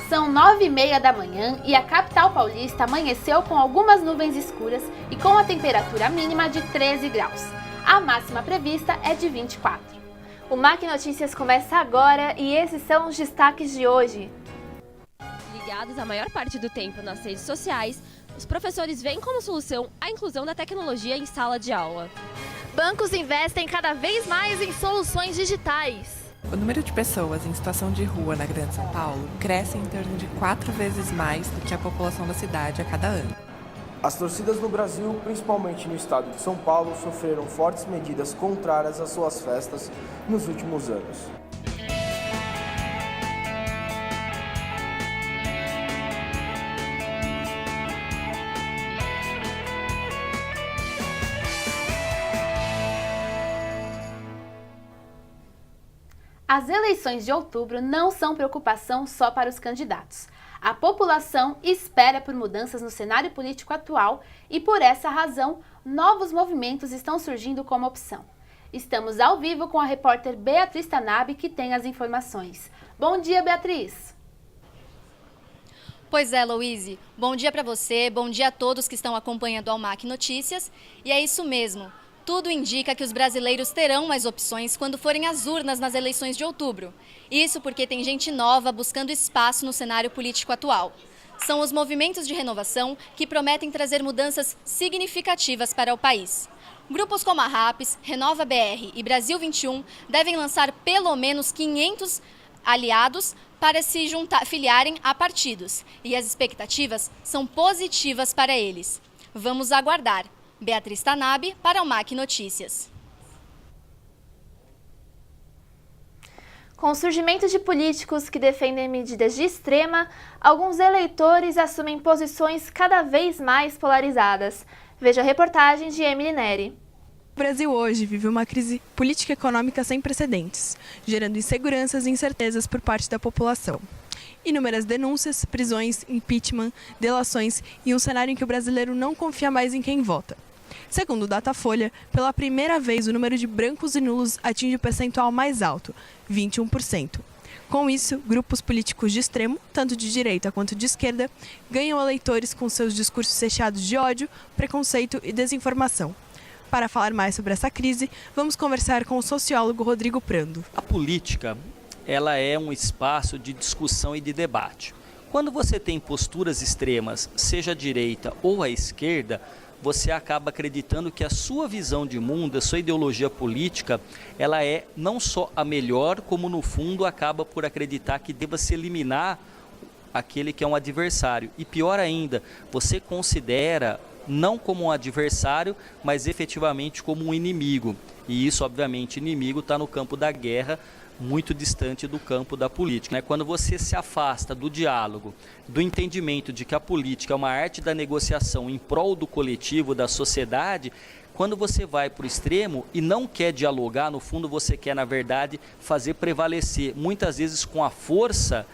São 9h30 da manhã e a capital paulista amanheceu com algumas nuvens escuras e com a temperatura mínima de 13 graus. A máxima prevista é de 24. O MAC Notícias começa agora e esses são os destaques de hoje. Ligados a maior parte do tempo nas redes sociais, os professores veem como solução a inclusão da tecnologia em sala de aula. Bancos investem cada vez mais em soluções digitais. O número de pessoas em situação de rua na Grande São Paulo cresce em torno de 4 vezes mais do que a população da cidade a cada ano. As torcidas no Brasil, principalmente no estado de São Paulo, sofreram fortes medidas contrárias às suas festas nos últimos anos. As eleições de outubro não são preocupação só para os candidatos. A população espera por mudanças no cenário político atual e, por essa razão, novos movimentos estão surgindo como opção. Estamos ao vivo com a repórter Beatriz Tanabe, que tem as informações. Bom dia, Beatriz! Pois é, Louise. Bom dia para você, bom dia a todos que estão acompanhando ao MAC Notícias. E é isso mesmo. Tudo indica que os brasileiros terão mais opções quando forem às urnas nas eleições de outubro. Isso porque tem gente nova buscando espaço no cenário político atual. São os movimentos de renovação que prometem trazer mudanças significativas para o país. Grupos como a RAPS, Renova BR e Brasil 21 devem lançar pelo menos 500 aliados para se filiarem a partidos. E as expectativas são positivas para eles. Vamos aguardar. Beatriz Tanabe para o MAC Notícias. Com o surgimento de políticos que defendem medidas de extrema, alguns eleitores assumem posições cada vez mais polarizadas. Veja a reportagem de Emily Neri. O Brasil hoje vive uma crise política e econômica sem precedentes, gerando inseguranças e incertezas por parte da população. Inúmeras denúncias, prisões, impeachment, delações e um cenário em que o brasileiro não confia mais em quem vota. Segundo o Datafolha, pela primeira vez o número de brancos e nulos atinge o percentual mais alto, 21%. Com isso, grupos políticos de extremo, tanto de direita quanto de esquerda, ganham eleitores com seus discursos recheados de ódio, preconceito e desinformação. Para falar mais sobre essa crise, vamos conversar com o sociólogo Rodrigo Prando. A política, ela é um espaço de discussão e de debate. Quando você tem posturas extremas, seja a direita ou a esquerda, você acaba acreditando que a sua visão de mundo, a sua ideologia política, ela é não só a melhor, como no fundo acaba por acreditar que deva se eliminar aquele que é um adversário. E pior ainda, você considera não como um adversário, mas efetivamente como um inimigo. E isso, obviamente, inimigo está no campo da guerra, muito distante do campo da política. Quando você se afasta do diálogo, do entendimento de que a política é uma arte da negociação em prol do coletivo, da sociedade, quando você vai para o extremo e não quer dialogar, no fundo você quer, na verdade, fazer prevalecer, muitas vezes com a força,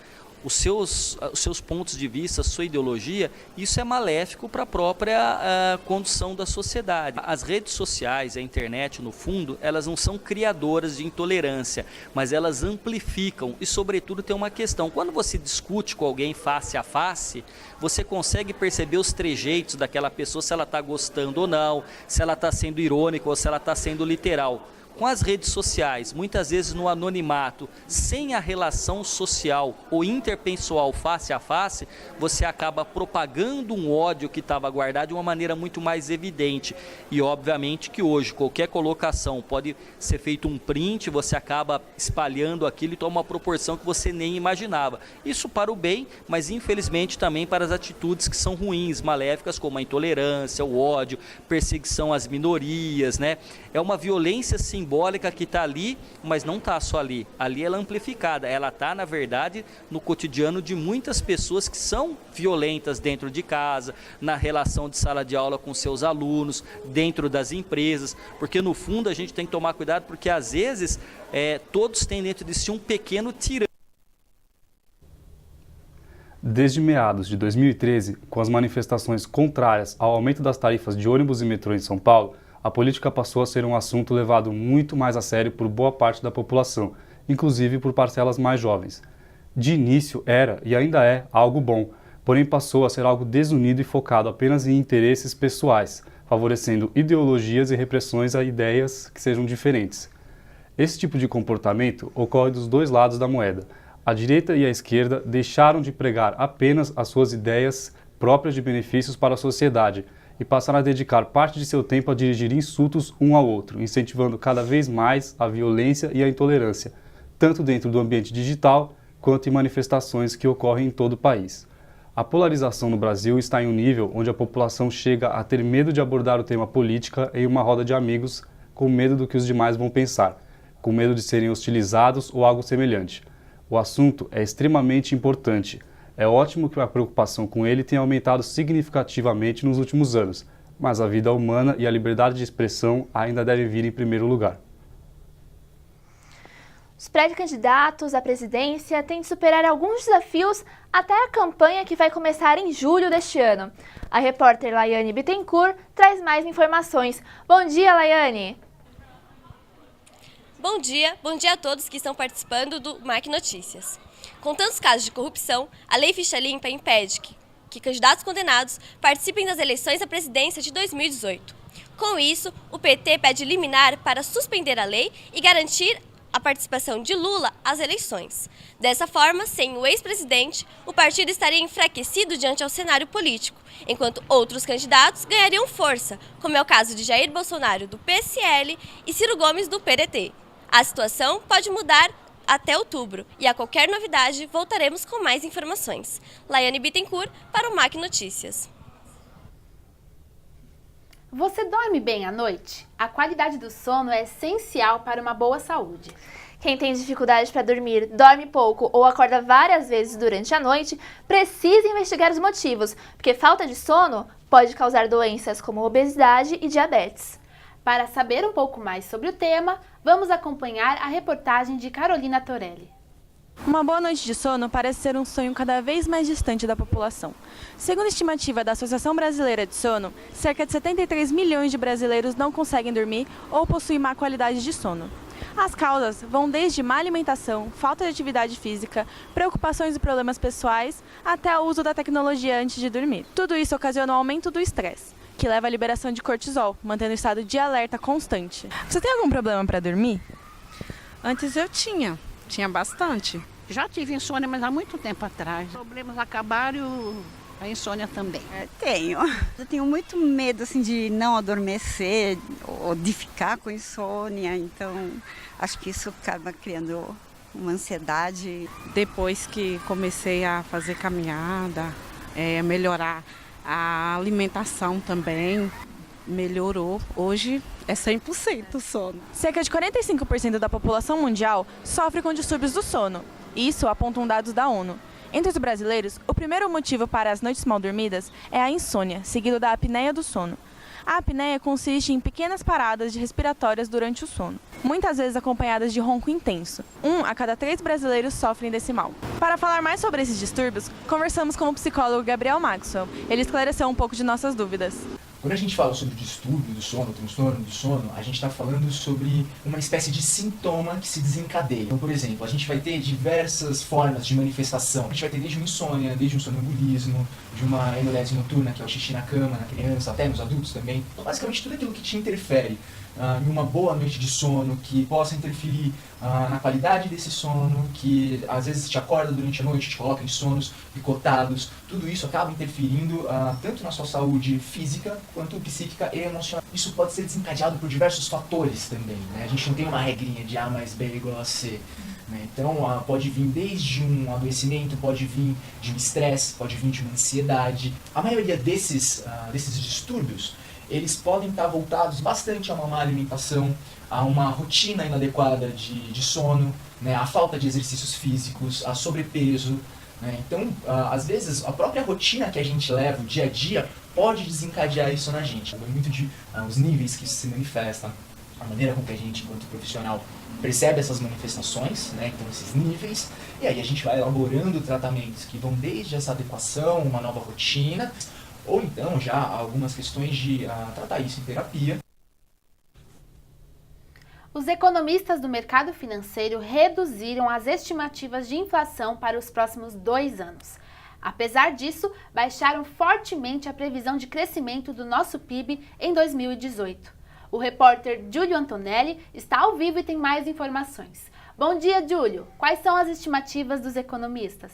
os seus pontos de vista, a sua ideologia, isso é maléfico para a própria condução da sociedade. As redes sociais, a internet, no fundo, elas não são criadoras de intolerância, mas elas amplificam e, sobretudo, tem uma questão. Quando você discute com alguém face a face, você consegue perceber os trejeitos daquela pessoa, se ela está gostando ou não, se ela está sendo irônica ou se ela está sendo literal. Com as redes sociais, muitas vezes no anonimato, sem a relação social ou interpessoal face a face, você acaba propagando um ódio que estava guardado de uma maneira muito mais evidente. E obviamente que hoje qualquer colocação pode ser feito um print, você acaba espalhando aquilo e toma uma proporção que você nem imaginava. Isso para o bem, mas infelizmente também para as atitudes que são ruins, maléficas, como a intolerância, o ódio, perseguição às minorias, né? É uma violência simbólica que está ali, mas não está só ali. Ali ela é amplificada, ela está, na verdade, no cotidiano de muitas pessoas que são violentas dentro de casa, na relação de sala de aula com seus alunos, dentro das empresas, porque no fundo a gente tem que tomar cuidado, porque às vezes todos têm dentro de si um pequeno tirano. Desde meados de 2013, com as manifestações contrárias ao aumento das tarifas de ônibus e metrô em São Paulo, a política passou a ser um assunto levado muito mais a sério por boa parte da população, inclusive por parcelas mais jovens. De início era e ainda é algo bom, porém passou a ser algo desunido e focado apenas em interesses pessoais, favorecendo ideologias e repressões a ideias que sejam diferentes. Esse tipo de comportamento ocorre dos dois lados da moeda. A direita e a esquerda deixaram de pregar apenas as suas ideias próprias de benefícios para a sociedade e passaram a dedicar parte de seu tempo a dirigir insultos um ao outro, incentivando cada vez mais a violência e a intolerância, tanto dentro do ambiente digital quanto em manifestações que ocorrem em todo o país. A polarização no Brasil está em um nível onde a população chega a ter medo de abordar o tema política em uma roda de amigos, com medo do que os demais vão pensar, com medo de serem hostilizados ou algo semelhante. O assunto é extremamente importante. É ótimo que a preocupação com ele tenha aumentado significativamente nos últimos anos, mas a vida humana e a liberdade de expressão ainda devem vir em primeiro lugar. Os pré-candidatos à presidência têm de superar alguns desafios até a campanha que vai começar em julho deste ano. A repórter Laiane Bittencourt traz mais informações. Bom dia, Laiane! Bom dia a todos que estão participando do MAC Notícias. Com tantos casos de corrupção, a Lei Ficha Limpa impede que candidatos condenados participem das eleições à presidência de 2018. Com isso, o PT pede liminar para suspender a lei e garantir a participação de Lula às eleições. Dessa forma, sem o ex-presidente, o partido estaria enfraquecido diante ao cenário político, enquanto outros candidatos ganhariam força, como é o caso de Jair Bolsonaro, do PSL, e Ciro Gomes, do PDT. A situação pode mudar até outubro e a qualquer novidade voltaremos com mais informações. Laiane Bittencourt para o MAC Notícias. Você dorme bem à noite? A qualidade do sono é essencial para uma boa saúde. Quem tem dificuldade para dormir, dorme pouco ou acorda várias vezes durante a noite, precisa investigar os motivos, porque falta de sono pode causar doenças como obesidade e diabetes. Para saber um pouco mais sobre o tema, vamos acompanhar a reportagem de Carolina Torelli. Uma boa noite de sono parece ser um sonho cada vez mais distante da população. Segundo a estimativa da Associação Brasileira de Sono, cerca de 73 milhões de brasileiros não conseguem dormir ou possuem má qualidade de sono. As causas vão desde má alimentação, falta de atividade física, preocupações e problemas pessoais, até o uso da tecnologia antes de dormir. Tudo isso ocasiona o aumento do estresse, que leva à liberação de cortisol, mantendo o estado de alerta constante. Você tem algum problema para dormir? Antes eu tinha bastante. Já tive insônia, mas há muito tempo atrás. Os problemas acabaram, a insônia também. Tenho. Eu tenho muito medo assim, de não adormecer ou de ficar com insônia, então acho que isso acaba criando uma ansiedade. Depois que comecei a fazer caminhada, melhorar a alimentação também, melhorou. Hoje é 100% o sono. Cerca de 45% da população mundial sofre com distúrbios do sono. Isso apontam dados da ONU. Entre os brasileiros, o primeiro motivo para as noites mal dormidas é a insônia, seguido da apneia do sono. A apneia consiste em pequenas paradas respiratórias durante o sono, muitas vezes acompanhadas de ronco intenso. 1 a cada 3 brasileiros sofrem desse mal. Para falar mais sobre esses distúrbios, conversamos com o psicólogo Gabriel Maxwell. Ele esclareceu um pouco de nossas dúvidas. Quando a gente fala sobre distúrbio do sono, transtorno do sono, a gente está falando sobre uma espécie de sintoma que se desencadeia. Então, por exemplo, a gente vai ter diversas formas de manifestação. A gente vai ter desde uma insônia, desde um sonambulismo, de uma enurese noturna, que é o xixi na cama, na criança, até nos adultos também. Então, basicamente, tudo aquilo que te interfere em uma boa noite de sono, que possa interferir na qualidade desse sono, que às vezes te acorda durante a noite, te coloca em sonos picotados, tudo isso acaba interferindo tanto na sua saúde física, quanto psíquica e emocional. Isso pode ser desencadeado por diversos fatores também, né? A gente não tem uma regrinha de A mais B é igual a C. Né? Então pode vir desde um adoecimento, pode vir de um estresse, pode vir de uma ansiedade. A maioria desses distúrbios, eles podem estar voltados bastante a uma má alimentação, a uma rotina inadequada de sono, né? A falta de exercícios físicos, a sobrepeso. Né? Então, às vezes, a própria rotina que a gente leva, o dia a dia, pode desencadear isso na gente. Muito de os níveis que isso se manifesta, a maneira com que a gente, enquanto profissional, percebe essas manifestações, né? Então esses níveis, e aí a gente vai elaborando tratamentos que vão desde essa adequação, uma nova rotina, ou então já algumas questões de tratar isso em terapia. Os economistas do mercado financeiro reduziram as estimativas de inflação para os próximos 2 anos. Apesar disso, baixaram fortemente a previsão de crescimento do nosso PIB em 2018. O repórter Júlio Antonelli está ao vivo e tem mais informações. Bom dia, Júlio. Quais são as estimativas dos economistas?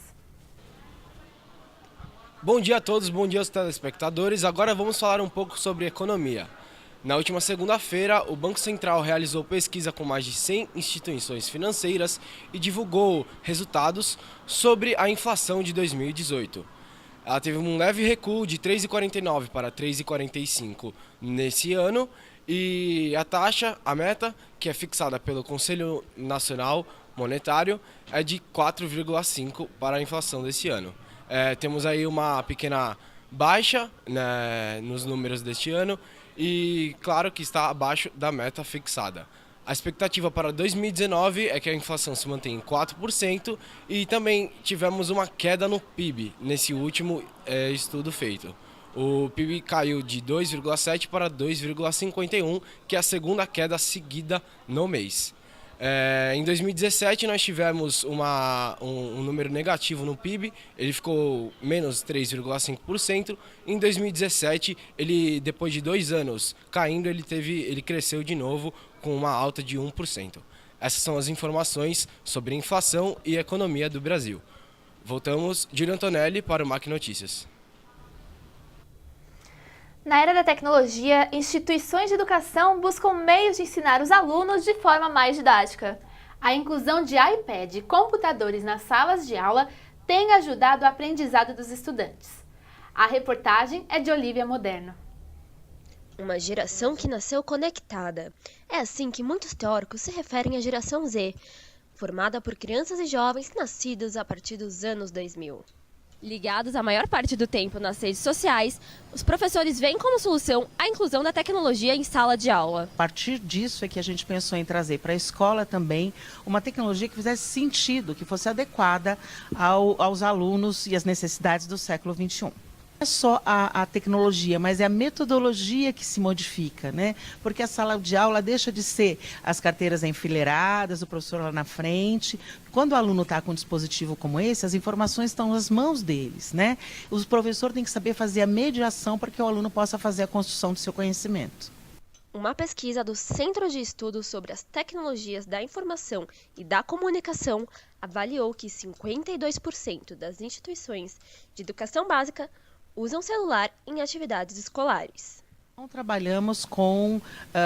Bom dia a todos, bom dia aos telespectadores. Agora vamos falar um pouco sobre economia. Na última segunda-feira, o Banco Central realizou pesquisa com mais de 100 instituições financeiras e divulgou resultados sobre a inflação de 2018. Ela teve um leve recuo de 3,49 para 3,45 nesse ano e a taxa, a meta, que é fixada pelo Conselho Nacional Monetário, é de 4,5 para a inflação desse ano. Temos aí uma pequena baixa, né, nos números deste ano e claro que está abaixo da meta fixada. A expectativa para 2019 é que a inflação se mantenha em 4% e também tivemos uma queda no PIB nesse último estudo feito. O PIB caiu de 2,7 para 2,51, que é a segunda queda seguida no mês. Em 2017 nós tivemos um número negativo no PIB, ele ficou menos 3,5%. Em 2017, depois de 2 anos caindo, ele cresceu de novo com uma alta de 1%. Essas são as informações sobre inflação e economia do Brasil. Voltamos, Júlio Antonelli, para o MAC Notícias. Na era da tecnologia, instituições de educação buscam meios de ensinar os alunos de forma mais didática. A inclusão de iPad e computadores nas salas de aula tem ajudado o aprendizado dos estudantes. A reportagem é de Olivia Moderno. Uma geração que nasceu conectada. É assim que muitos teóricos se referem à geração Z, formada por crianças e jovens nascidos a partir dos anos 2000. Ligados a maior parte do tempo nas redes sociais, os professores veem como solução a inclusão da tecnologia em sala de aula. A partir disso é que a gente pensou em trazer para a escola também uma tecnologia que fizesse sentido, que fosse adequada aos alunos e às necessidades do século XXI. Não é só a tecnologia, mas é a metodologia que se modifica, né? Porque a sala de aula deixa de ser as carteiras enfileiradas, o professor lá na frente. Quando o aluno está com um dispositivo como esse, as informações estão nas mãos deles, né? O professor tem que saber fazer a mediação para que o aluno possa fazer a construção do seu conhecimento. Uma pesquisa do Centro de Estudos sobre as Tecnologias da Informação e da Comunicação avaliou que 52% das instituições de educação básica usam celular em atividades escolares. Não trabalhamos com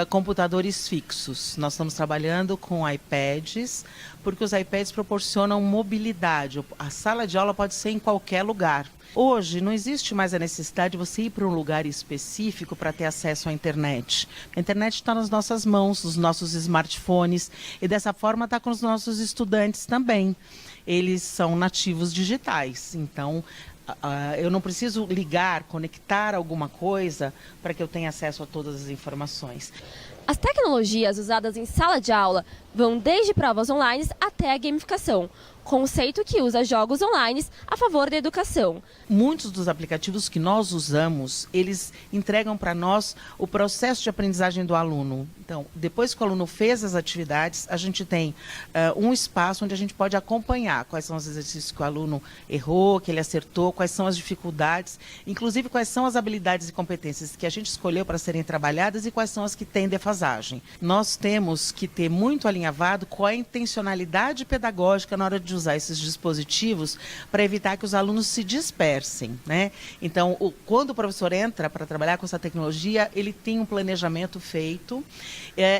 computadores fixos, nós estamos trabalhando com iPads, porque os iPads proporcionam mobilidade. A sala de aula pode ser em qualquer lugar. Hoje não existe mais a necessidade de você ir para um lugar específico para ter acesso à internet. A internet está nas nossas mãos, nos nossos smartphones, e dessa forma está com os nossos estudantes também. Eles são nativos digitais, então eu não preciso conectar alguma coisa para que eu tenha acesso a todas as informações. As tecnologias usadas em sala de aula vão desde provas online até a gamificação, conceito que usa jogos online a favor da educação. Muitos dos aplicativos que nós usamos, eles entregam para nós o processo de aprendizagem do aluno. Então, depois que o aluno fez as atividades, a gente tem um espaço onde a gente pode acompanhar quais são os exercícios que o aluno errou, que ele acertou, quais são as dificuldades, inclusive quais são as habilidades e competências que a gente escolheu para serem trabalhadas e quais são as que têm defasagem. Nós temos que ter muito alinhavado com a intencionalidade pedagógica na hora de usar esses dispositivos para evitar que os alunos se dispersem, né? Então, quando o professor entra para trabalhar com essa tecnologia, ele tem um planejamento feito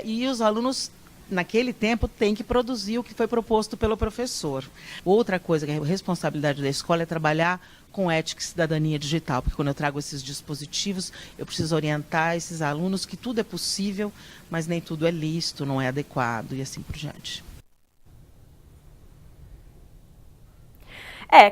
e os alunos, naquele tempo, têm que produzir o que foi proposto pelo professor. Outra coisa que é a responsabilidade da escola é trabalhar com ética e cidadania digital, porque quando eu trago esses dispositivos, eu preciso orientar esses alunos que tudo é possível, mas nem tudo é lícito, não é adequado e assim por diante.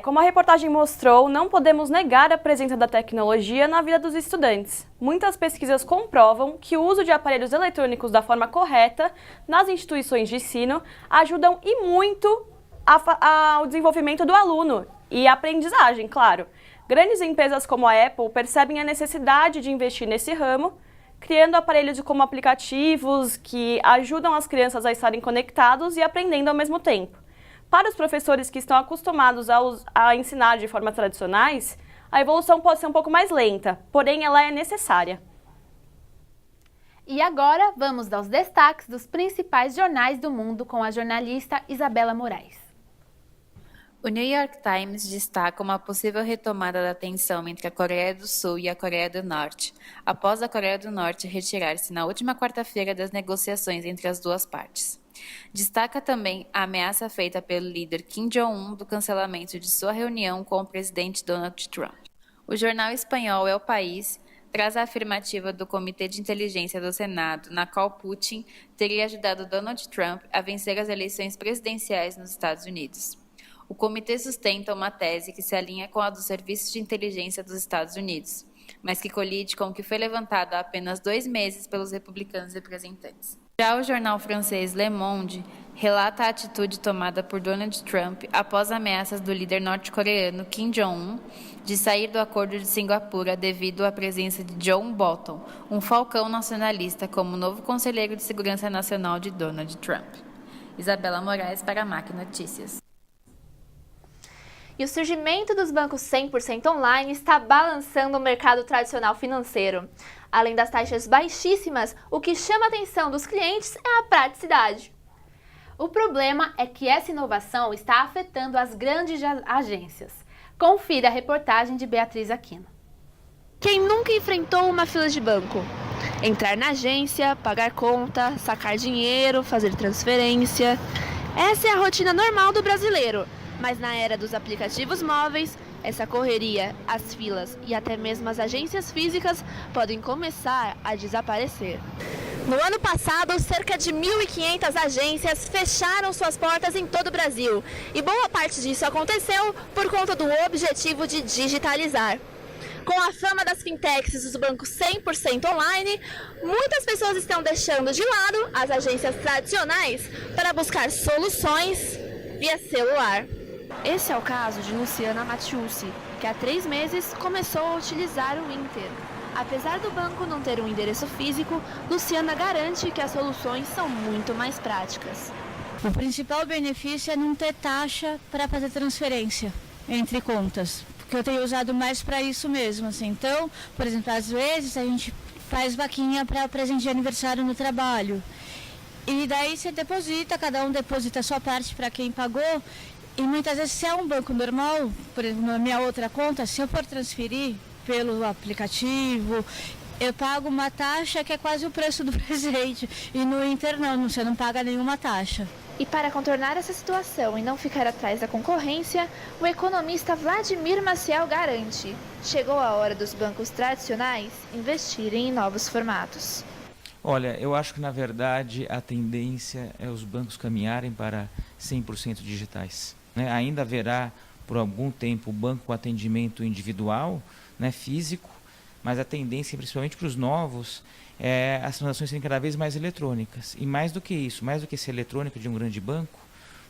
Como a reportagem mostrou, não podemos negar a presença da tecnologia na vida dos estudantes. Muitas pesquisas comprovam que o uso de aparelhos eletrônicos da forma correta nas instituições de ensino ajudam e muito ao desenvolvimento do aluno e a aprendizagem, claro. Grandes empresas como a Apple percebem a necessidade de investir nesse ramo, criando aparelhos como aplicativos que ajudam as crianças a estarem conectados e aprendendo ao mesmo tempo. Para os professores que estão acostumados a ensinar de formas tradicionais, a evolução pode ser um pouco mais lenta, porém ela é necessária. E agora vamos aos destaques dos principais jornais do mundo com a jornalista Isabela Moraes. O New York Times destaca uma possível retomada da tensão entre a Coreia do Sul e a Coreia do Norte, após a Coreia do Norte retirar-se na última quarta-feira das negociações entre as duas partes. Destaca também a ameaça feita pelo líder Kim Jong-un do cancelamento de sua reunião com o presidente Donald Trump. O jornal espanhol El País traz a afirmativa do Comitê de Inteligência do Senado, na qual Putin teria ajudado Donald Trump a vencer as eleições presidenciais nos Estados Unidos. O comitê sustenta uma tese que se alinha com a dos serviços de inteligência dos Estados Unidos, mas que colide com o que foi levantado há apenas 2 meses pelos republicanos representantes. Já o jornal francês Le Monde relata a atitude tomada por Donald Trump após ameaças do líder norte-coreano Kim Jong-un de sair do Acordo de Singapura devido à presença de John Bolton, um falcão nacionalista, como novo conselheiro de segurança nacional de Donald Trump. Isabela Moraes para a MAC Notícias. E o surgimento dos bancos 100% online está balançando o mercado tradicional financeiro. Além das taxas baixíssimas, o que chama a atenção dos clientes é a praticidade. O problema é que essa inovação está afetando as grandes agências. Confira a reportagem de Beatriz Aquino. Quem nunca enfrentou uma fila de banco? Entrar na agência, pagar conta, sacar dinheiro, fazer transferência. Essa é a rotina normal do brasileiro. Mas na era dos aplicativos móveis, essa correria, as filas e até mesmo as agências físicas podem começar a desaparecer. No ano passado, cerca de 1.500 agências fecharam suas portas em todo o Brasil. E boa parte disso aconteceu por conta do objetivo de digitalizar. Com a fama das fintechs e dos bancos 100% online, muitas pessoas estão deixando de lado as agências tradicionais para buscar soluções via celular. Esse é o caso de Luciana Matiusi, que há 3 meses começou a utilizar o Inter. Apesar do banco não ter um endereço físico, Luciana garante que as soluções são muito mais práticas. O principal benefício é não ter taxa para fazer transferência entre contas, porque eu tenho usado mais para isso mesmo. Assim. Então, por exemplo, às vezes a gente faz vaquinha para presente de aniversário no trabalho. E daí você deposita, cada um deposita a sua parte para quem pagou. E muitas vezes, se é um banco normal, por exemplo, na minha outra conta, se eu for transferir pelo aplicativo, eu pago uma taxa que é quase o preço do presente. E no Inter não, você não paga nenhuma taxa. E para contornar essa situação e não ficar atrás da concorrência, o economista Vladimir Maciel garante: chegou a hora dos bancos tradicionais investirem em novos formatos. Olha, eu acho que na verdade a tendência é os bancos caminharem para 100% digitais. Ainda haverá por algum tempo o banco com atendimento individual, físico, mas a tendência, principalmente para os novos, é as transações serem cada vez mais eletrônicas. E mais do que isso, mais do que ser eletrônico de um grande banco,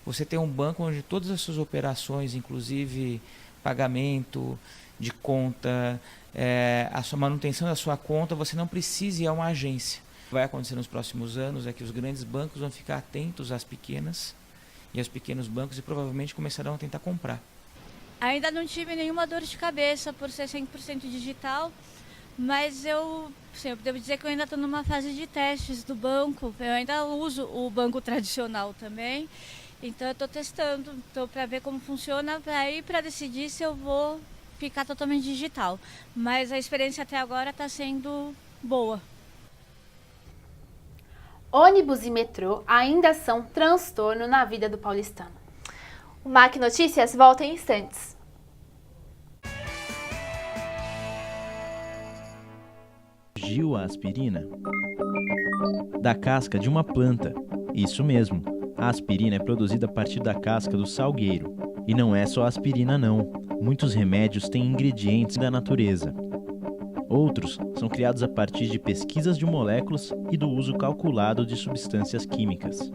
você tem um banco onde todas as suas operações, inclusive pagamento de conta, a sua manutenção da sua conta, você não precisa ir a uma agência. O que vai acontecer nos próximos anos é que os grandes bancos vão ficar atentos às pequenas e aos pequenos bancos e provavelmente começarão a tentar comprar. Ainda não tive nenhuma dor de cabeça por ser 100% digital, mas eu devo dizer que eu ainda estou numa fase de testes do banco. Eu ainda uso o banco tradicional também, então eu estou testando para ver como funciona, para decidir se eu vou ficar totalmente digital. Mas a experiência até agora está sendo boa. Ônibus e metrô ainda são transtorno na vida do paulistano. O MAC Notícias volta em instantes. Surgiu a aspirina? Da casca de uma planta. Isso mesmo, a aspirina é produzida a partir da casca do salgueiro. E não é só aspirina não, muitos remédios têm ingredientes da natureza. Outros são criados a partir de pesquisas de moléculas e do uso calculado de substâncias químicas.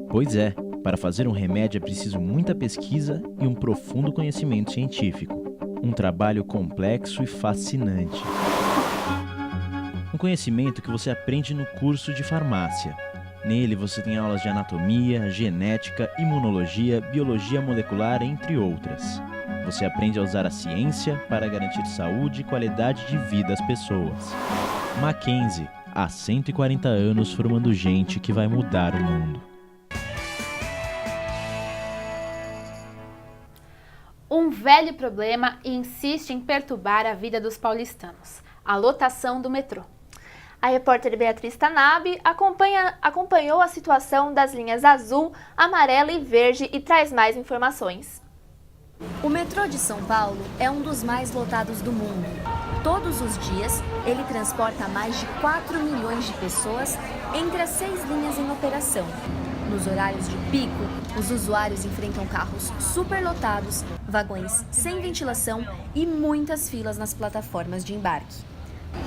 Pois é, para fazer um remédio é preciso muita pesquisa e um profundo conhecimento científico. Um trabalho complexo e fascinante. Um conhecimento que você aprende no curso de farmácia. Nele você tem aulas de anatomia, genética, imunologia, biologia molecular, entre outras. Você aprende a usar a ciência para garantir saúde e qualidade de vida às pessoas. Mackenzie, há 140 anos formando gente que vai mudar o mundo. Um velho problema insiste em perturbar a vida dos paulistanos: a lotação do metrô. A repórter Beatriz Tanabe acompanhou a situação das linhas azul, amarela e verde e traz mais informações. O metrô de São Paulo é um dos mais lotados do mundo. Todos os dias, ele transporta mais de 4 milhões de pessoas entre as 6 linhas em operação. Nos horários de pico, os usuários enfrentam carros superlotados, vagões sem ventilação e muitas filas nas plataformas de embarque.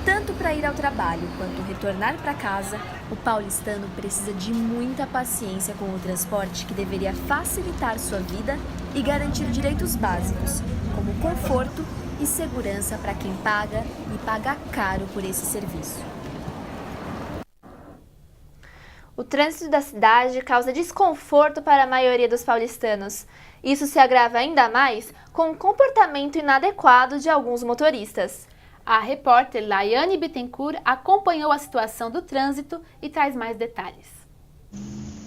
Tanto para ir ao trabalho quanto retornar para casa, o paulistano precisa de muita paciência com o transporte que deveria facilitar sua vida e garantir direitos básicos, como conforto e segurança para quem paga e paga caro por esse serviço. O trânsito da cidade causa desconforto para a maioria dos paulistanos. Isso se agrava ainda mais com o comportamento inadequado de alguns motoristas. A repórter Laiane Bittencourt acompanhou a situação do trânsito e traz mais detalhes.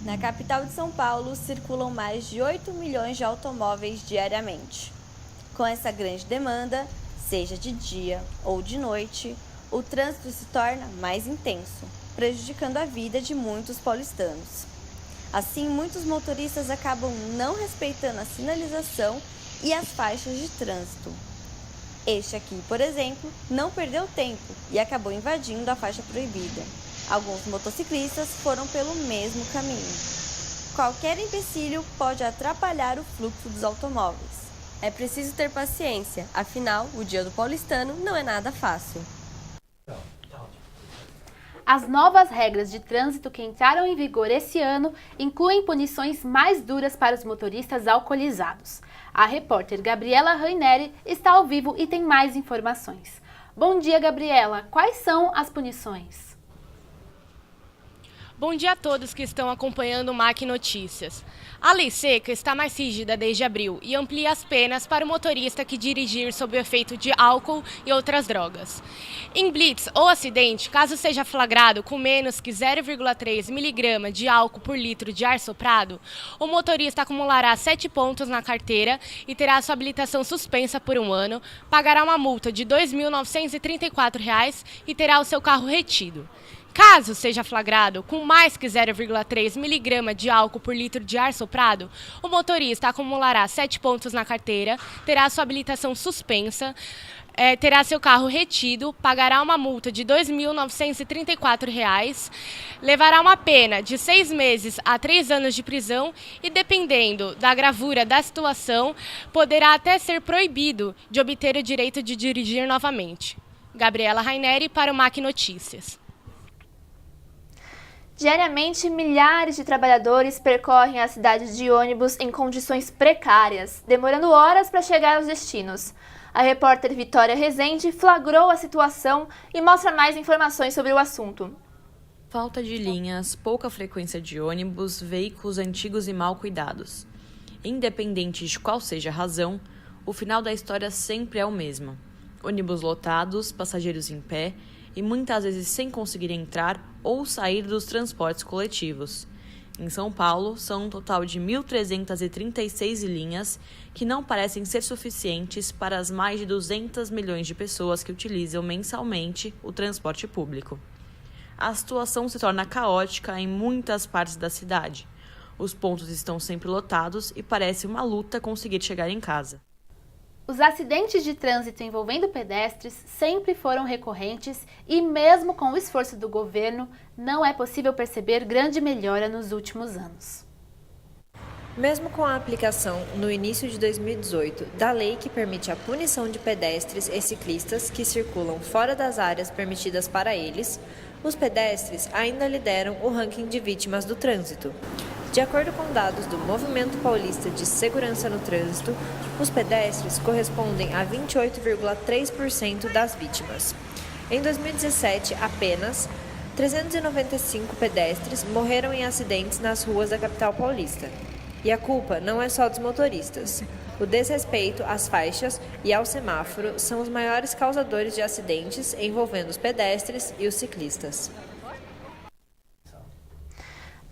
Na capital de São Paulo, circulam mais de 8 milhões de automóveis diariamente. Com essa grande demanda, seja de dia ou de noite, o trânsito se torna mais intenso, prejudicando a vida de muitos paulistanos. Assim, muitos motoristas acabam não respeitando a sinalização e as faixas de trânsito. Este aqui, por exemplo, não perdeu tempo e acabou invadindo a faixa proibida. Alguns motociclistas foram pelo mesmo caminho. Qualquer empecilho pode atrapalhar o fluxo dos automóveis. É preciso ter paciência, afinal, o dia do paulistano não é nada fácil. As novas regras de trânsito que entraram em vigor esse ano incluem punições mais duras para os motoristas alcoolizados. A repórter Gabriela Raineri está ao vivo e tem mais informações. Bom dia, Gabriela. Quais são as punições? Bom dia a todos que estão acompanhando o MAC Notícias. A lei seca está mais rígida desde abril e amplia as penas para o motorista que dirigir sob o efeito de álcool e outras drogas. Em blitz ou acidente, caso seja flagrado com menos que 0,3 mg de álcool por litro de ar soprado, o motorista acumulará 7 pontos na carteira e terá sua habilitação suspensa por 1 ano, pagará uma multa de R$ 2.934 e terá o seu carro retido. Caso seja flagrado com mais que 0,3 mg de álcool por litro de ar soprado, o motorista acumulará 7 pontos na carteira, terá sua habilitação suspensa, terá seu carro retido, pagará uma multa de R$ 2.934, levará uma pena de 6 meses a 3 anos de prisão e, dependendo da gravura da situação, poderá até ser proibido de obter o direito de dirigir novamente. Gabriela Raineri para o MAC Notícias. Diariamente, milhares de trabalhadores percorrem a cidade de ônibus em condições precárias, demorando horas para chegar aos destinos. A repórter Vitória Rezende flagrou a situação e mostra mais informações sobre o assunto. Falta de linhas, pouca frequência de ônibus, veículos antigos e mal cuidados. Independente de qual seja a razão, o final da história sempre é o mesmo. Ônibus lotados, passageiros em pé e muitas vezes sem conseguir entrar ou sair dos transportes coletivos. Em São Paulo, são um total de 1.336 linhas que não parecem ser suficientes para as mais de 200 milhões de pessoas que utilizam mensalmente o transporte público. A situação se torna caótica em muitas partes da cidade. Os pontos estão sempre lotados e parece uma luta conseguir chegar em casa. Os acidentes de trânsito envolvendo pedestres sempre foram recorrentes e, mesmo com o esforço do governo, não é possível perceber grande melhora nos últimos anos. Mesmo com a aplicação, no início de 2018, da lei que permite a punição de pedestres e ciclistas que circulam fora das áreas permitidas para eles, os pedestres ainda lideram o ranking de vítimas do trânsito. De acordo com dados do Movimento Paulista de Segurança no Trânsito, os pedestres correspondem a 28,3% das vítimas. Em 2017, apenas 395 pedestres morreram em acidentes nas ruas da capital paulista. E a culpa não é só dos motoristas. O desrespeito às faixas e ao semáforo são os maiores causadores de acidentes envolvendo os pedestres e os ciclistas.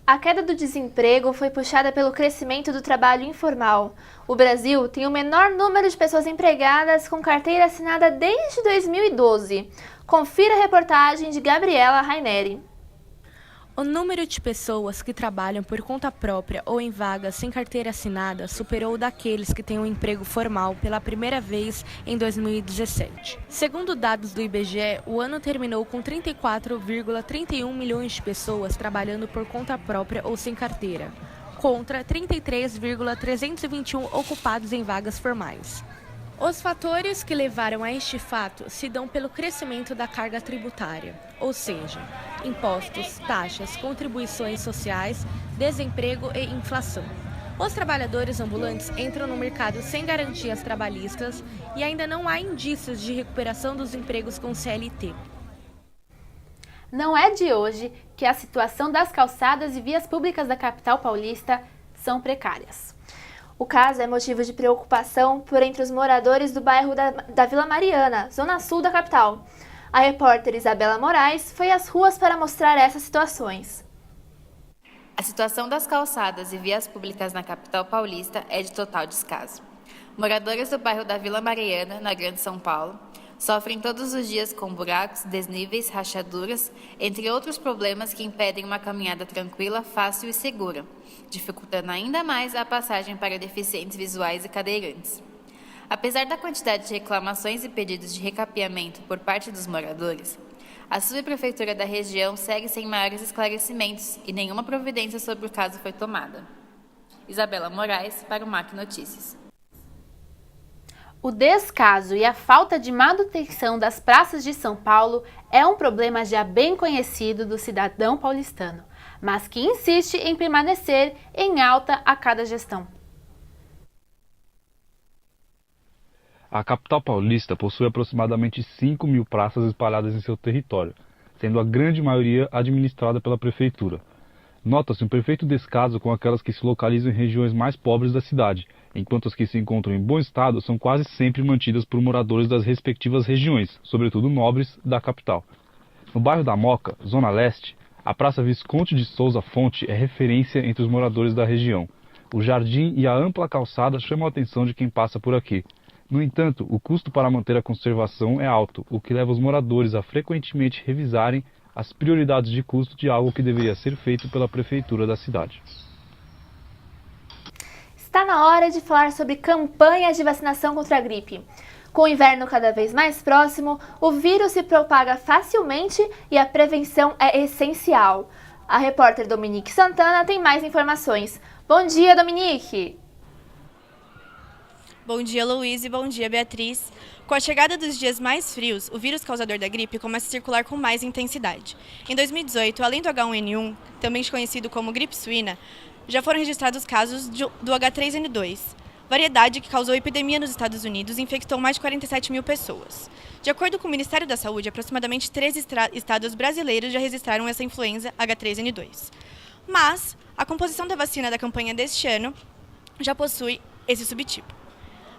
A queda do desemprego foi puxada pelo crescimento do trabalho informal. O Brasil tem o menor número de pessoas empregadas com carteira assinada desde 2012. Confira a reportagem de Gabriela Raineri. O número de pessoas que trabalham por conta própria ou em vagas sem carteira assinada superou o daqueles que têm um emprego formal pela primeira vez em 2017. Segundo dados do IBGE, o ano terminou com 34,31 milhões de pessoas trabalhando por conta própria ou sem carteira, contra 33,321 ocupados em vagas formais. Os fatores que levaram a este fato se dão pelo crescimento da carga tributária, ou seja, impostos, taxas, contribuições sociais, desemprego e inflação. Os trabalhadores ambulantes entram no mercado sem garantias trabalhistas e ainda não há indícios de recuperação dos empregos com CLT. Não é de hoje que a situação das calçadas e vias públicas da capital paulista são precárias. O caso é motivo de preocupação por entre os moradores do bairro da Vila Mariana, zona sul da capital. A repórter Isabela Moraes foi às ruas para mostrar essas situações. A situação das calçadas e vias públicas na capital paulista é de total descaso. Moradores do bairro da Vila Mariana, na Grande São Paulo, sofrem todos os dias com buracos, desníveis, rachaduras, entre outros problemas que impedem uma caminhada tranquila, fácil e segura, dificultando ainda mais a passagem para deficientes visuais e cadeirantes. Apesar da quantidade de reclamações e pedidos de recapeamento por parte dos moradores, a subprefeitura da região segue sem maiores esclarecimentos e nenhuma providência sobre o caso foi tomada. Isabela Moraes, para o MAC Notícias. O descaso e a falta de manutenção das praças de São Paulo é um problema já bem conhecido do cidadão paulistano, mas que insiste em permanecer em alta a cada gestão. A capital paulista possui aproximadamente 5 mil praças espalhadas em seu território, sendo a grande maioria administrada pela prefeitura. Nota-se um perfeito descaso com aquelas que se localizam em regiões mais pobres da cidade, enquanto as que se encontram em bom estado são quase sempre mantidas por moradores das respectivas regiões, sobretudo nobres, da capital. No bairro da Moca, Zona Leste, a Praça Visconde de Souza Fonte é referência entre os moradores da região. O jardim e a ampla calçada chamam a atenção de quem passa por aqui. No entanto, o custo para manter a conservação é alto, o que leva os moradores a frequentemente revisarem as prioridades de custo de algo que deveria ser feito pela prefeitura da cidade. Está na hora de falar sobre campanhas de vacinação contra a gripe. Com o inverno cada vez mais próximo, o vírus se propaga facilmente e a prevenção é essencial. A repórter Dominique Santana tem mais informações. Bom dia, Dominique! Bom dia, Luiz, e bom dia, Beatriz. Com a chegada dos dias mais frios, o vírus causador da gripe começa a circular com mais intensidade. Em 2018, além do H1N1, também conhecido como gripe suína, já foram registrados casos do H3N2, variedade que causou epidemia nos Estados Unidos e infectou mais de 47 mil pessoas. De acordo com o Ministério da Saúde, aproximadamente 13 estados brasileiros já registraram essa influenza H3N2. Mas a composição da vacina da campanha deste ano já possui esse subtipo.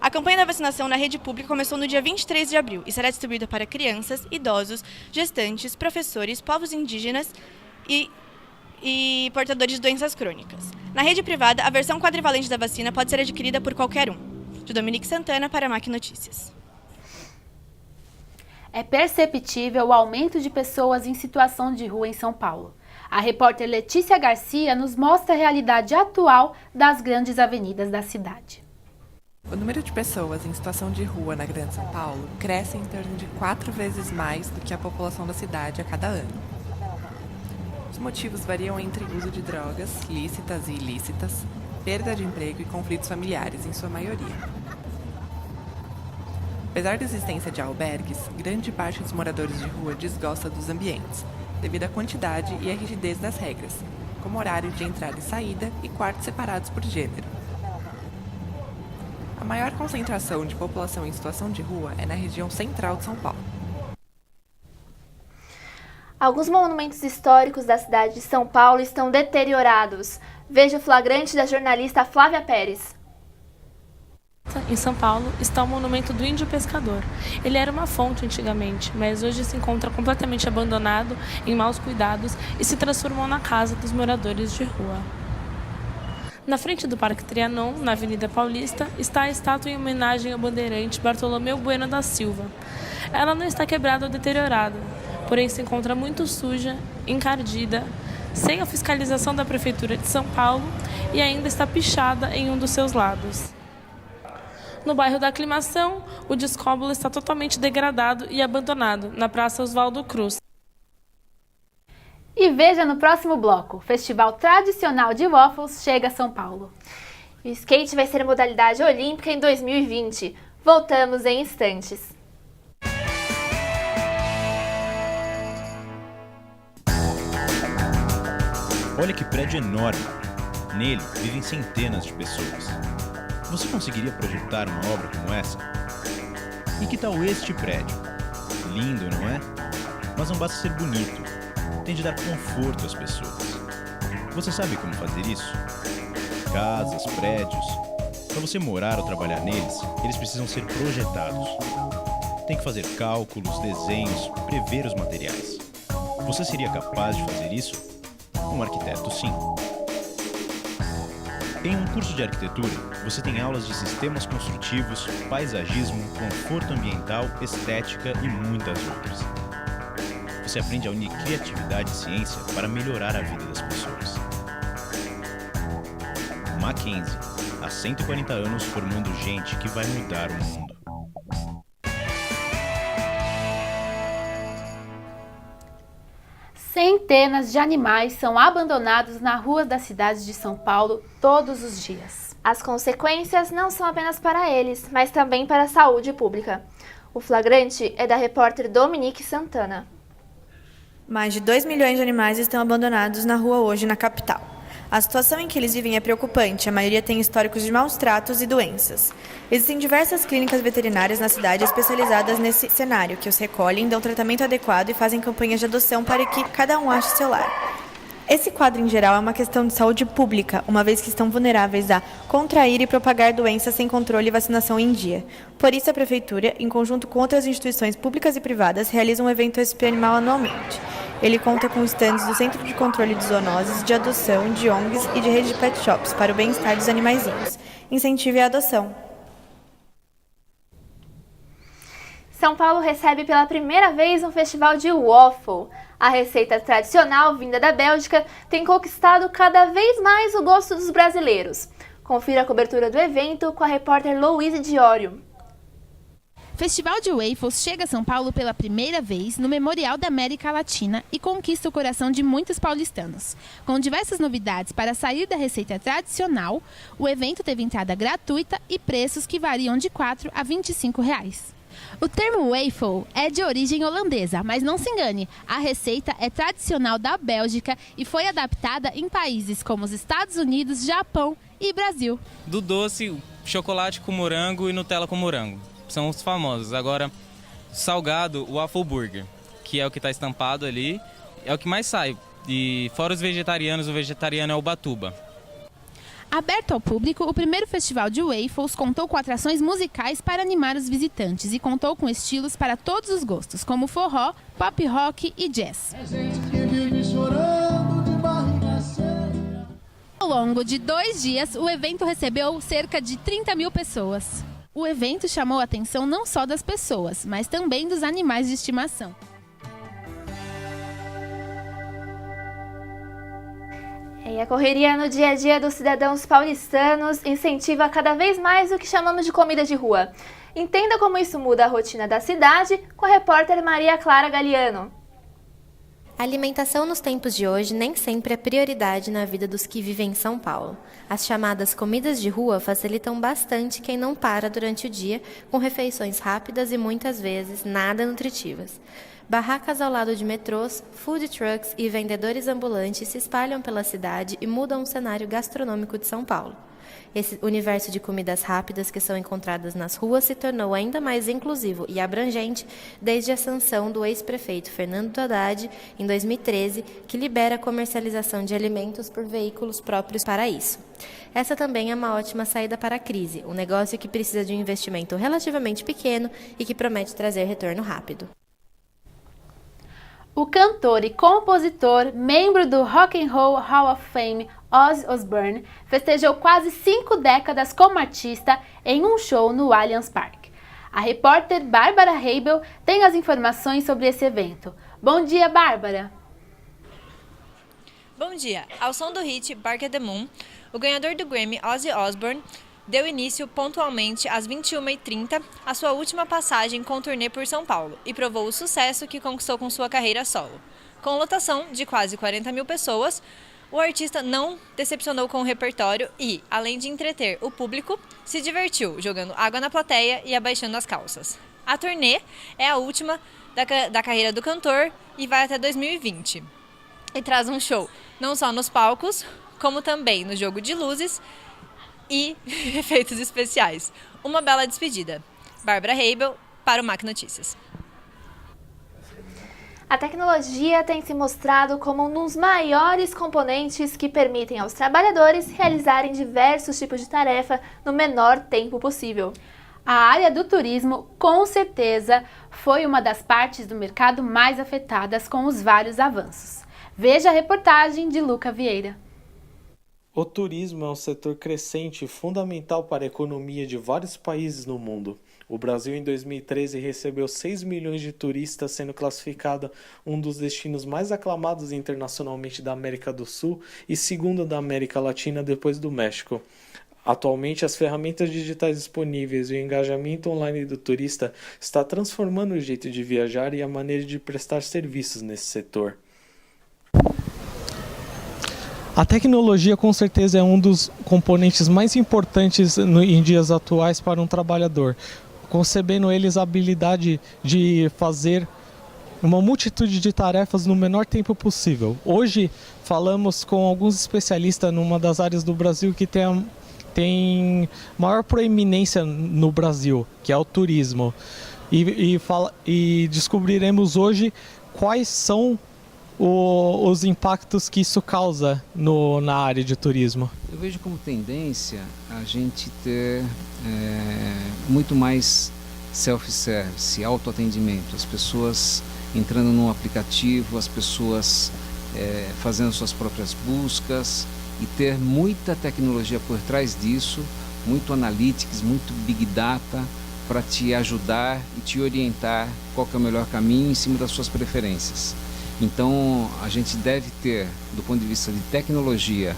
A campanha da vacinação na rede pública começou no dia 23 de abril e será distribuída para crianças, idosos, gestantes, professores, povos indígenas e portadores de doenças crônicas. Na rede privada, a versão quadrivalente da vacina pode ser adquirida por qualquer um. De Dominique Santana para a MAC Notícias. É perceptível o aumento de pessoas em situação de rua em São Paulo. A repórter Letícia Garcia nos mostra a realidade atual das grandes avenidas da cidade. O número de pessoas em situação de rua na Grande São Paulo cresce em torno de 4 vezes mais do que a população da cidade a cada ano. Os motivos variam entre uso de drogas, lícitas e ilícitas, perda de emprego e conflitos familiares, em sua maioria. Apesar da existência de albergues, grande parte dos moradores de rua desgosta dos ambientes, devido à quantidade e à rigidez das regras, como horário de entrada e saída e quartos separados por gênero. A maior concentração de população em situação de rua é na região central de São Paulo. Alguns monumentos históricos da cidade de São Paulo estão deteriorados. Veja o flagrante da jornalista Flávia Pérez. Em São Paulo está o monumento do Índio Pescador. Ele era uma fonte antigamente, mas hoje se encontra completamente abandonado, em maus cuidados e se transformou na casa dos moradores de rua. Na frente do Parque Trianon, na Avenida Paulista, está a estátua em homenagem ao bandeirante Bartolomeu Bueno da Silva. Ela não está quebrada ou deteriorada, porém se encontra muito suja, encardida, sem a fiscalização da Prefeitura de São Paulo e ainda está pichada em um dos seus lados. No bairro da Aclimação, o descóbulo está totalmente degradado e abandonado, na Praça Oswaldo Cruz. E veja no próximo bloco, o Festival Tradicional de Waffles chega a São Paulo. O skate vai ser modalidade olímpica em 2020. Voltamos em instantes. Olha que prédio enorme. Nele vivem centenas de pessoas. Você conseguiria projetar uma obra como essa? E que tal este prédio? Lindo, não é? Mas não basta ser bonito. Tem de dar conforto às pessoas. Você sabe como fazer isso? Casas, prédios. Para você morar ou trabalhar neles, eles precisam ser projetados. Tem que fazer cálculos, desenhos, prever os materiais. Você seria capaz de fazer isso? Um arquiteto, sim. Em um curso de arquitetura, você tem aulas de sistemas construtivos, paisagismo, conforto ambiental, estética e muitas outras. Você aprende a unir criatividade e ciência para melhorar a vida das pessoas. Mackenzie, há 140 anos formando gente que vai mudar o mundo. Centenas de animais são abandonados nas ruas das cidades de São Paulo todos os dias. As consequências não são apenas para eles, mas também para a saúde pública. O flagrante é da repórter Dominique Santana. Mais de 2 milhões de animais estão abandonados na rua hoje na capital. A situação em que eles vivem é preocupante, a maioria tem históricos de maus tratos e doenças. Existem diversas clínicas veterinárias na cidade especializadas nesse cenário, que os recolhem, dão tratamento adequado e fazem campanhas de adoção para que cada um ache seu lar. Esse quadro, em geral, é uma questão de saúde pública, uma vez que estão vulneráveis a contrair e propagar doenças sem controle e vacinação em dia. Por isso, a Prefeitura, em conjunto com outras instituições públicas e privadas, realiza um evento SP Animal anualmente. Ele conta com estandes do Centro de Controle de Zoonoses, de adoção, de ONGs e de rede de pet shops para o bem-estar dos animaizinhos. Incentive a adoção. São Paulo recebe pela primeira vez um festival de waffle. A receita tradicional, vinda da Bélgica, tem conquistado cada vez mais o gosto dos brasileiros. Confira a cobertura do evento com a repórter Louise Diorio. Festival de Waffles chega a São Paulo pela primeira vez no Memorial da América Latina e conquista o coração de muitos paulistanos. Com diversas novidades para sair da receita tradicional, o evento teve entrada gratuita e preços que variam de R$ 4 a R$ 25. O termo waffle é de origem holandesa, mas não se engane, a receita é tradicional da Bélgica e foi adaptada em países como os Estados Unidos, Japão e Brasil. Do doce, chocolate com morango e Nutella com morango. São os famosos. Agora, salgado, o Waffle Burger, que é o que está estampado ali, é o que mais sai. E fora os vegetarianos, o vegetariano é o Batuba. Aberto ao público, o primeiro festival de waffles contou com atrações musicais para animar os visitantes e contou com estilos para todos os gostos, como forró, pop rock e jazz. Ao longo de 2 dias, o evento recebeu cerca de 30 mil pessoas. O evento chamou a atenção não só das pessoas, mas também dos animais de estimação. E a correria no dia a dia dos cidadãos paulistanos incentiva cada vez mais o que chamamos de comida de rua. Entenda como isso muda a rotina da cidade com a repórter Maria Clara Galiano. A alimentação nos tempos de hoje nem sempre é prioridade na vida dos que vivem em São Paulo. As chamadas comidas de rua facilitam bastante quem não para durante o dia, com refeições rápidas e muitas vezes nada nutritivas. Barracas ao lado de metrôs, food trucks e vendedores ambulantes se espalham pela cidade e mudam o cenário gastronômico de São Paulo. Esse universo de comidas rápidas que são encontradas nas ruas se tornou ainda mais inclusivo e abrangente desde a sanção do ex-prefeito Fernando Haddad, em 2013, que libera a comercialização de alimentos por veículos próprios para isso. Essa também é uma ótima saída para a crise, um negócio que precisa de um investimento relativamente pequeno e que promete trazer retorno rápido. O cantor e compositor, membro do Rock and Roll Hall of Fame, Ozzy Osbourne, festejou quase 5 décadas como artista em um show no Allianz Parque. A repórter Bárbara Heibel tem as informações sobre esse evento. Bom dia, Bárbara! Bom dia! Ao som do hit Bark at the Moon, o ganhador do Grammy, Ozzy Osbourne, deu início pontualmente às 21h30 a sua última passagem com turnê por São Paulo e provou o sucesso que conquistou com sua carreira solo. Com lotação de quase 40 mil pessoas, o artista não decepcionou com o repertório e, além de entreter o público, se divertiu jogando água na plateia e abaixando as calças. A turnê é a última da carreira do cantor e vai até 2020. E traz um show não só nos palcos, como também no jogo de luzes e efeitos especiais. Uma bela despedida. Bárbara Heibel para o MAC Notícias. A tecnologia tem se mostrado como um dos maiores componentes que permitem aos trabalhadores realizarem diversos tipos de tarefa no menor tempo possível. A área do turismo, com certeza, foi uma das partes do mercado mais afetadas com os vários avanços. Veja a reportagem de Luca Vieira. O turismo é um setor crescente e fundamental para a economia de vários países no mundo. O Brasil, em 2013, recebeu 6 milhões de turistas, sendo classificado um dos destinos mais aclamados internacionalmente da América do Sul e segundo da América Latina depois do México. Atualmente, as ferramentas digitais disponíveis e o engajamento online do turista está transformando o jeito de viajar e a maneira de prestar serviços nesse setor. A tecnologia, com certeza, é um dos componentes mais importantes em dias atuais para um trabalhador, concebendo eles a habilidade de fazer uma multitude de tarefas no menor tempo possível. Hoje, falamos com alguns especialistas numa das áreas do Brasil que tem maior proeminência no Brasil, que é o turismo. E descobriremos hoje quais são os impactos que isso causa na área de turismo. Eu vejo como tendência a gente ter muito mais self-service, autoatendimento, as pessoas entrando num aplicativo, as pessoas fazendo suas próprias buscas e ter muita tecnologia por trás disso, muito analytics, muito big data para te ajudar e te orientar qual que é o melhor caminho em cima das suas preferências. Então, a gente deve ter, do ponto de vista de tecnologia,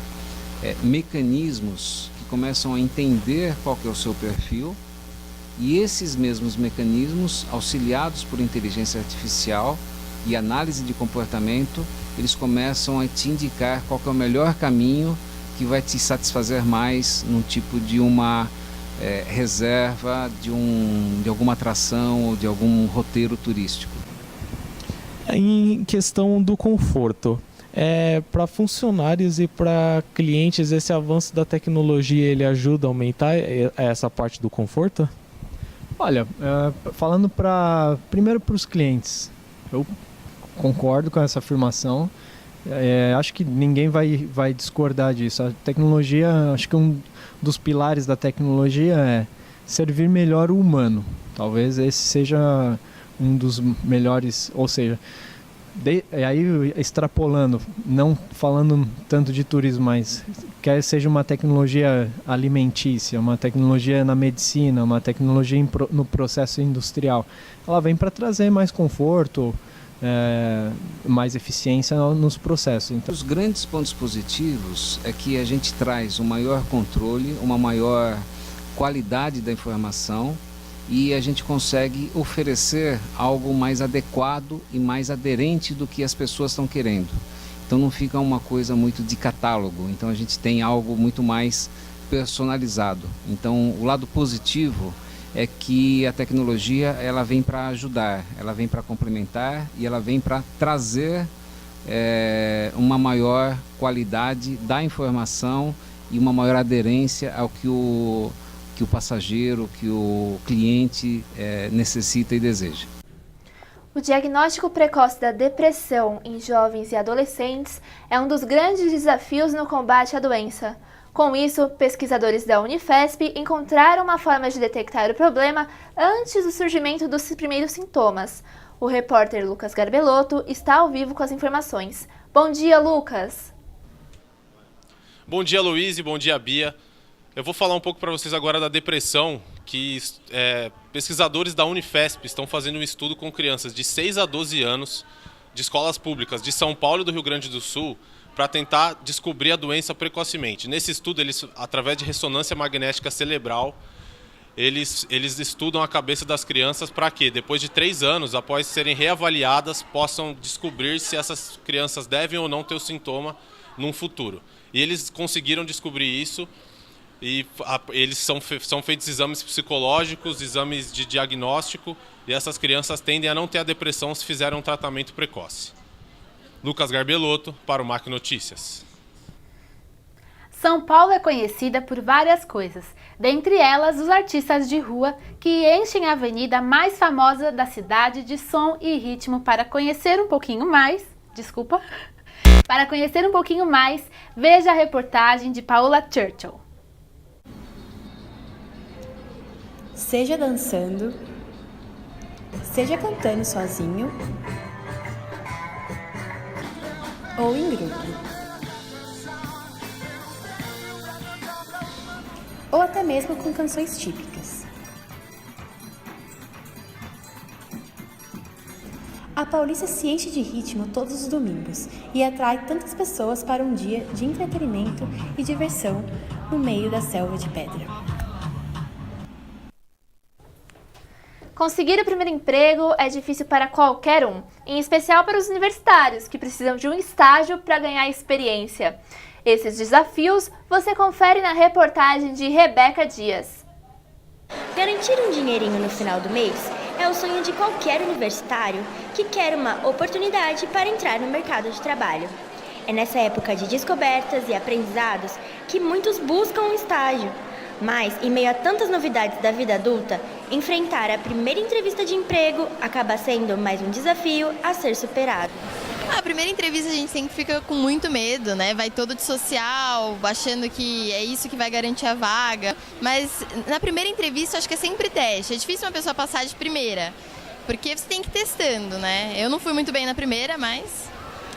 mecanismos que começam a entender qual que é o seu perfil e esses mesmos mecanismos, auxiliados por inteligência artificial e análise de comportamento, eles começam a te indicar qual que é o melhor caminho que vai te satisfazer mais num tipo de uma reserva, de alguma atração ou de algum roteiro turístico. Em questão do conforto, para funcionários e para clientes, esse avanço da tecnologia ele ajuda a aumentar essa parte do conforto? Olha, falando primeiro para os clientes, eu concordo com essa afirmação. Acho que ninguém vai discordar disso. A tecnologia, acho que um dos pilares da tecnologia é servir melhor o humano. Talvez esse seja um dos melhores, ou seja, aí extrapolando, não falando tanto de turismo, mas quer seja uma tecnologia alimentícia, uma tecnologia na medicina, uma tecnologia no processo industrial, ela vem para trazer mais conforto, mais eficiência nos processos. Então, os grandes pontos positivos é que a gente traz um maior controle, uma maior qualidade da informação e a gente consegue oferecer algo mais adequado e mais aderente do que as pessoas estão querendo. Então não fica uma coisa muito de catálogo, então a gente tem algo muito mais personalizado. Então o lado positivo é que a tecnologia ela vem para ajudar, ela vem para complementar e ela vem para trazer uma maior qualidade da informação e uma maior aderência ao que o passageiro, que o cliente necessita e deseja. O diagnóstico precoce da depressão em jovens e adolescentes é um dos grandes desafios no combate à doença. Com isso, pesquisadores da Unifesp encontraram uma forma de detectar o problema antes do surgimento dos primeiros sintomas. O repórter Lucas Garbelotto está ao vivo com as informações. Bom dia, Lucas! Bom dia, Luiz, e bom dia, Bia. Eu vou falar um pouco para vocês agora da depressão, que pesquisadores da Unifesp estão fazendo um estudo com crianças de 6 a 12 anos de escolas públicas de São Paulo e do Rio Grande do Sul para tentar descobrir a doença precocemente. Nesse estudo, eles, através de ressonância magnética cerebral, eles estudam a cabeça das crianças para que, depois de 3 anos, após serem reavaliadas, possam descobrir se essas crianças devem ou não ter o sintoma num futuro. E eles conseguiram descobrir isso. E eles são feitos exames psicológicos, exames de diagnóstico, e essas crianças tendem a não ter a depressão se fizerem um tratamento precoce. Lucas Garbelotto, para o MAC Notícias. São Paulo é conhecida por várias coisas, dentre elas os artistas de rua que enchem a avenida mais famosa da cidade de som e ritmo. Para conhecer um pouquinho mais, veja a reportagem de Paula Churchill. Seja dançando, seja cantando sozinho ou em grupo, ou até mesmo com canções típicas. A Paulista se enche de ritmo todos os domingos e atrai tantas pessoas para um dia de entretenimento e diversão no meio da selva de pedra. Conseguir o primeiro emprego é difícil para qualquer um, em especial para os universitários, que precisam de um estágio para ganhar experiência. Esses desafios você confere na reportagem de Rebeca Dias. Garantir um dinheirinho no final do mês é o sonho de qualquer universitário que quer uma oportunidade para entrar no mercado de trabalho. É nessa época de descobertas e aprendizados que muitos buscam um estágio. Mas, em meio a tantas novidades da vida adulta, enfrentar a primeira entrevista de emprego acaba sendo mais um desafio a ser superado. A primeira entrevista a gente sempre fica com muito medo, né? Vai todo de social, achando que é isso que vai garantir a vaga. Mas na primeira entrevista acho que é sempre teste. É difícil uma pessoa passar de primeira, porque você tem que ir testando, né? Eu não fui muito bem na primeira, mas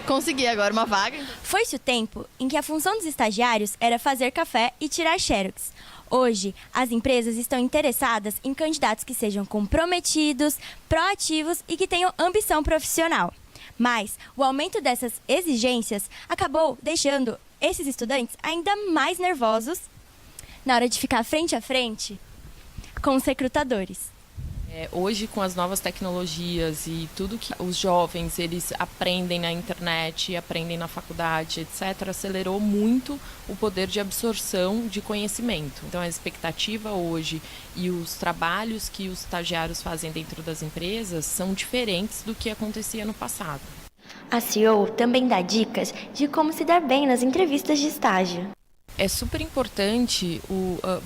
consegui agora uma vaga. Foi-se o tempo em que a função dos estagiários era fazer café e tirar xerox. Hoje, as empresas estão interessadas em candidatos que sejam comprometidos, proativos e que tenham ambição profissional. Mas o aumento dessas exigências acabou deixando esses estudantes ainda mais nervosos na hora de ficar frente a frente com os recrutadores. Hoje, com as novas tecnologias e tudo que os jovens eles aprendem na internet, aprendem na faculdade, etc., acelerou muito o poder de absorção de conhecimento. Então, a expectativa hoje e os trabalhos que os estagiários fazem dentro das empresas são diferentes do que acontecia no passado. A CEO também dá dicas de como se dar bem nas entrevistas de estágio. É super importante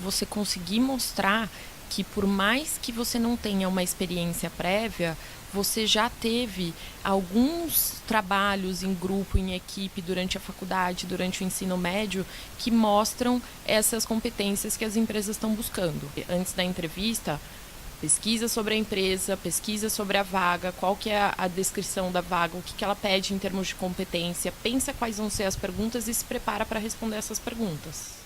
você conseguir mostrar que por mais que você não tenha uma experiência prévia, você já teve alguns trabalhos em grupo, em equipe, durante a faculdade, durante o ensino médio, que mostram essas competências que as empresas estão buscando. Antes da entrevista, pesquisa sobre a empresa, pesquisa sobre a vaga, qual que é a descrição da vaga, o que ela pede em termos de competência, pensa quais vão ser as perguntas e se prepara para responder essas perguntas.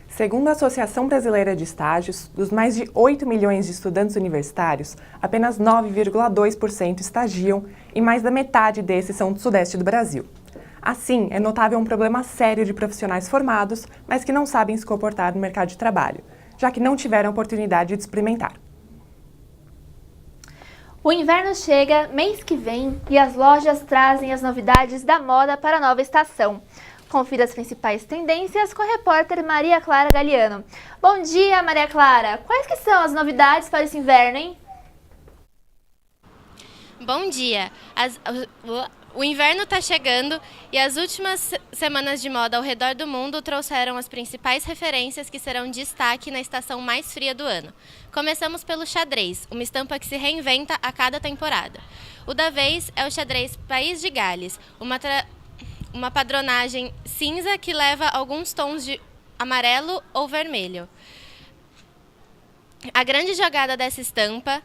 Segundo a Associação Brasileira de Estágios, dos mais de 8 milhões de estudantes universitários, apenas 9,2% estagiam e mais da metade desses são do sudeste do Brasil. Assim, é notável um problema sério de profissionais formados, mas que não sabem se comportar no mercado de trabalho, já que não tiveram oportunidade de experimentar. O inverno chega mês que vem e as lojas trazem as novidades da moda para a nova estação. Confira as principais tendências com a repórter Maria Clara Galiano. Bom dia, Maria Clara! Quais que são as novidades para esse inverno, hein? Bom dia! O inverno está chegando e as últimas semanas de moda ao redor do mundo trouxeram as principais referências que serão destaque na estação mais fria do ano. Começamos pelo xadrez, uma estampa que se reinventa a cada temporada. O da vez é o xadrez País de Gales, uma padronagem cinza que leva alguns tons de amarelo ou vermelho. A grande jogada dessa estampa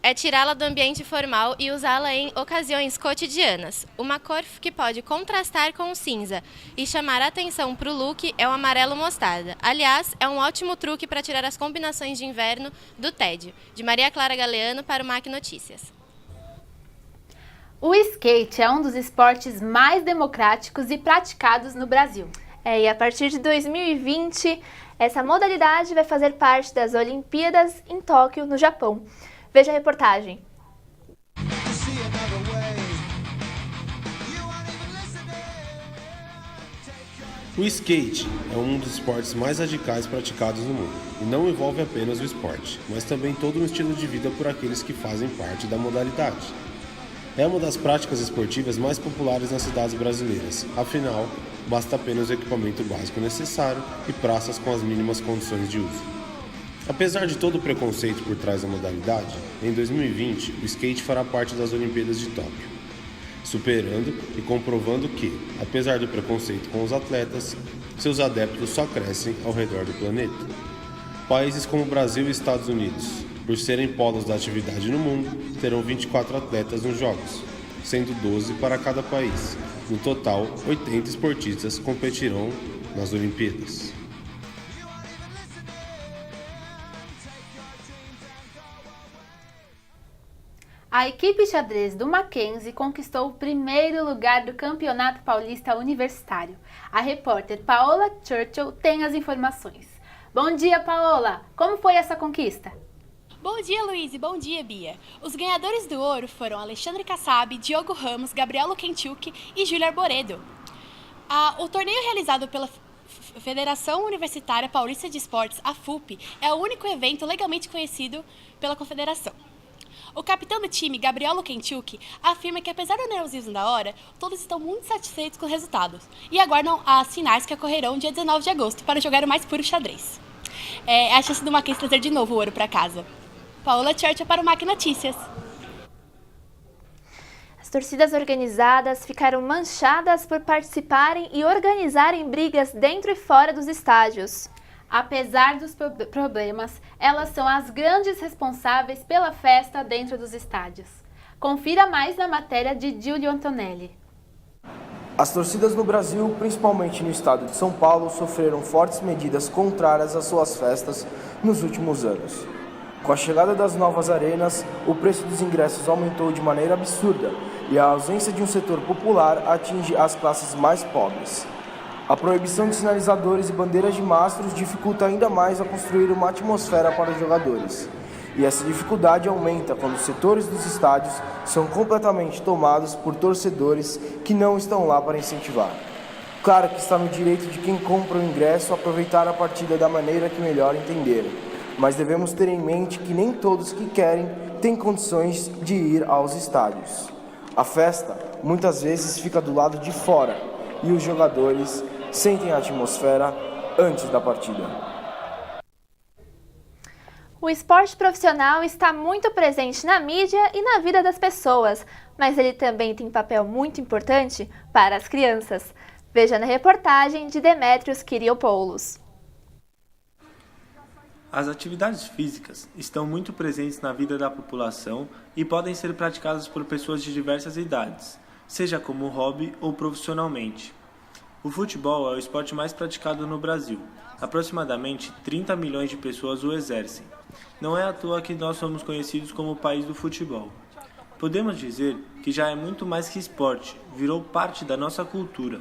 é tirá-la do ambiente formal e usá-la em ocasiões cotidianas. Uma cor que pode contrastar com o cinza e chamar a atenção para o look é o amarelo mostarda. Aliás, é um ótimo truque para tirar as combinações de inverno do tédio. De Maria Clara Galeano para o MAC Notícias. O skate é um dos esportes mais democráticos e praticados no Brasil. E a partir de 2020, essa modalidade vai fazer parte das Olimpíadas em Tóquio, no Japão. Veja a reportagem. O skate é um dos esportes mais radicais praticados no mundo e não envolve apenas o esporte, mas também todo um estilo de vida por aqueles que fazem parte da modalidade. É uma das práticas esportivas mais populares nas cidades brasileiras, afinal, basta apenas o equipamento básico necessário e praças com as mínimas condições de uso. Apesar de todo o preconceito por trás da modalidade, em 2020 o skate fará parte das Olimpíadas de Tóquio, superando e comprovando que, apesar do preconceito com os atletas, seus adeptos só crescem ao redor do planeta. Países como Brasil e Estados Unidos, por serem polos da atividade no mundo, terão 24 atletas nos Jogos, sendo 12 para cada país. No total, 80 esportistas competirão nas Olimpíadas. A equipe xadrez do Mackenzie conquistou o primeiro lugar do Campeonato Paulista Universitário. A repórter Paola Churchill tem as informações. Bom dia, Paola! Como foi essa conquista? Bom dia, Luiz, e bom dia, Bia. Os ganhadores do ouro foram Alexandre Kassab, Diogo Ramos, Gabriel Lukenchuk e Júlia Arboredo. O torneio realizado pela Federação Universitária Paulista de Esportes, a FUP, é o único evento legalmente conhecido pela Confederação. O capitão do time, Gabriel Lukenchuk, afirma que apesar do nervosismo da hora, todos estão muito satisfeitos com os resultados e aguardam as finais que ocorrerão dia 19 de agosto para jogar o mais puro xadrez. É a chance do Mackenzie trazer de novo o ouro para casa. Paola Churchill para o MAC Notícias. As torcidas organizadas ficaram manchadas por participarem e organizarem brigas dentro e fora dos estádios. Apesar dos problemas, elas são as grandes responsáveis pela festa dentro dos estádios. Confira mais na matéria de Giulio Antonelli. As torcidas no Brasil, principalmente no estado de São Paulo, sofreram fortes medidas contrárias às suas festas nos últimos anos. Com a chegada das novas arenas, o preço dos ingressos aumentou de maneira absurda e a ausência de um setor popular atinge as classes mais pobres. A proibição de sinalizadores e bandeiras de mastros dificulta ainda mais a construir uma atmosfera para os jogadores. E essa dificuldade aumenta quando os setores dos estádios são completamente tomados por torcedores que não estão lá para incentivar. Claro que está no direito de quem compra o ingresso aproveitar a partida da maneira que melhor entender, mas devemos ter em mente que nem todos que querem têm condições de ir aos estádios. A festa muitas vezes fica do lado de fora e os jogadores sentem a atmosfera antes da partida. O esporte profissional está muito presente na mídia e na vida das pessoas, mas ele também tem papel muito importante para as crianças. Veja na reportagem de Demetrios Kyriopoulos. As atividades físicas estão muito presentes na vida da população e podem ser praticadas por pessoas de diversas idades, seja como hobby ou profissionalmente. O futebol é o esporte mais praticado no Brasil. Aproximadamente 30 milhões de pessoas o exercem. Não é à toa que nós somos conhecidos como o país do futebol. Podemos dizer que já é muito mais que esporte, virou parte da nossa cultura.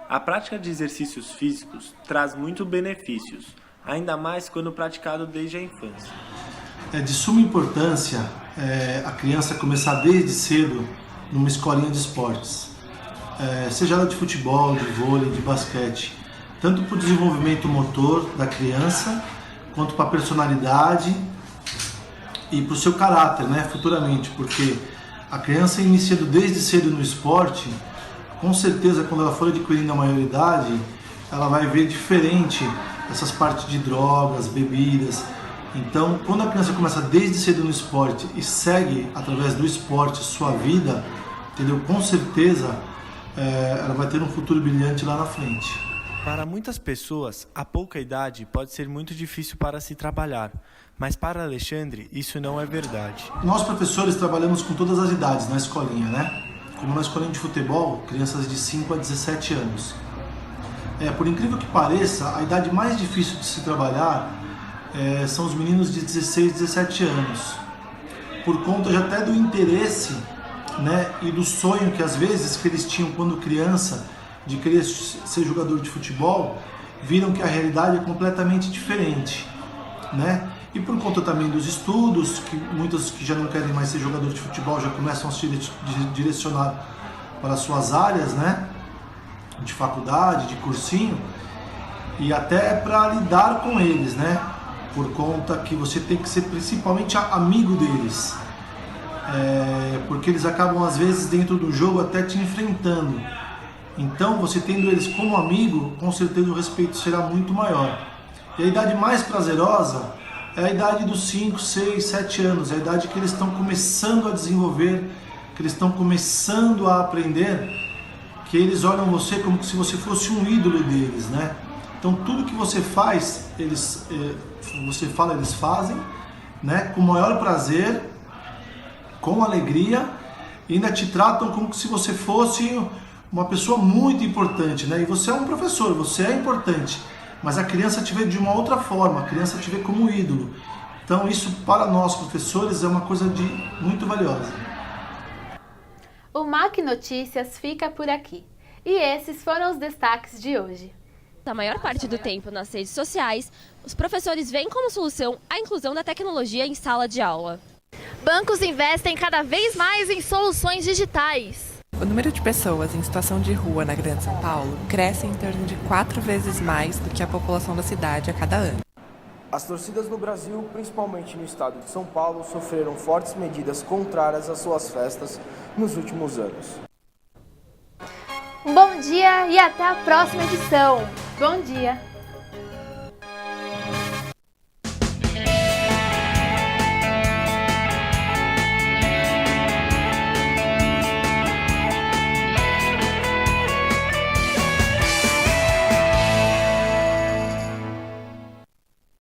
A prática de exercícios físicos traz muitos benefícios, ainda mais quando praticado desde a infância. É de suma importância a criança começar desde cedo numa escolinha de esportes. Seja ela de futebol, de vôlei, de basquete, tanto para o desenvolvimento motor da criança, quanto para a personalidade e para o seu caráter, futuramente, porque A criança iniciando desde cedo no esporte, com certeza quando ela for adquirindo a maioridade, ela vai ver diferente essas partes de drogas, bebidas. Então, quando a criança começa desde cedo no esporte e segue através do esporte sua vida, entendeu? Com certeza ela vai ter um futuro brilhante lá na frente. Para muitas pessoas, a pouca idade pode ser muito difícil para se trabalhar, mas para Alexandre isso não é verdade. Nós professores trabalhamos com todas as idades na escolinha, né? Como na escolinha de futebol, crianças de 5 a 17 anos. Por incrível que pareça, a idade mais difícil de se trabalhar são os meninos de 16, 17 anos. Por conta até do interesse, né, e do sonho que às vezes que eles tinham quando criança, de querer ser jogador de futebol, viram que a realidade é completamente diferente, né? E por conta também dos estudos, que muitos que já não querem mais ser jogador de futebol já começam a se direcionar para suas áreas, né? De faculdade, de cursinho, e até para lidar com eles, né? Por conta que você tem que ser principalmente amigo deles, porque eles acabam às vezes dentro do jogo até te enfrentando. Então você tendo eles como amigo, com certeza o respeito será muito maior. E a idade mais prazerosa é a idade dos 5, 6, 7 anos, é a idade que eles estão começando a desenvolver, que eles estão começando a aprender, que eles olham você como se você fosse um ídolo deles, né? Então tudo que você faz, você fala, eles fazem, né? Com o maior prazer, com alegria, e ainda te tratam como se você fosse uma pessoa muito importante, né? E você é um professor, você é importante, mas a criança te vê de uma outra forma, a criança te vê como ídolo. Então isso para nós professores é uma coisa muito valiosa. O MAC Notícias fica por aqui. E esses foram os destaques de hoje. A maior parte do tempo nas redes sociais, os professores veem como solução a inclusão da tecnologia em sala de aula. Bancos investem cada vez mais em soluções digitais. O número de pessoas em situação de rua na Grande São Paulo cresce em torno de 4 vezes mais do que a população da cidade a cada ano. As torcidas no Brasil, principalmente no estado de São Paulo, sofreram fortes medidas contrárias às suas festas nos últimos anos. Bom dia e até a próxima edição. Bom dia!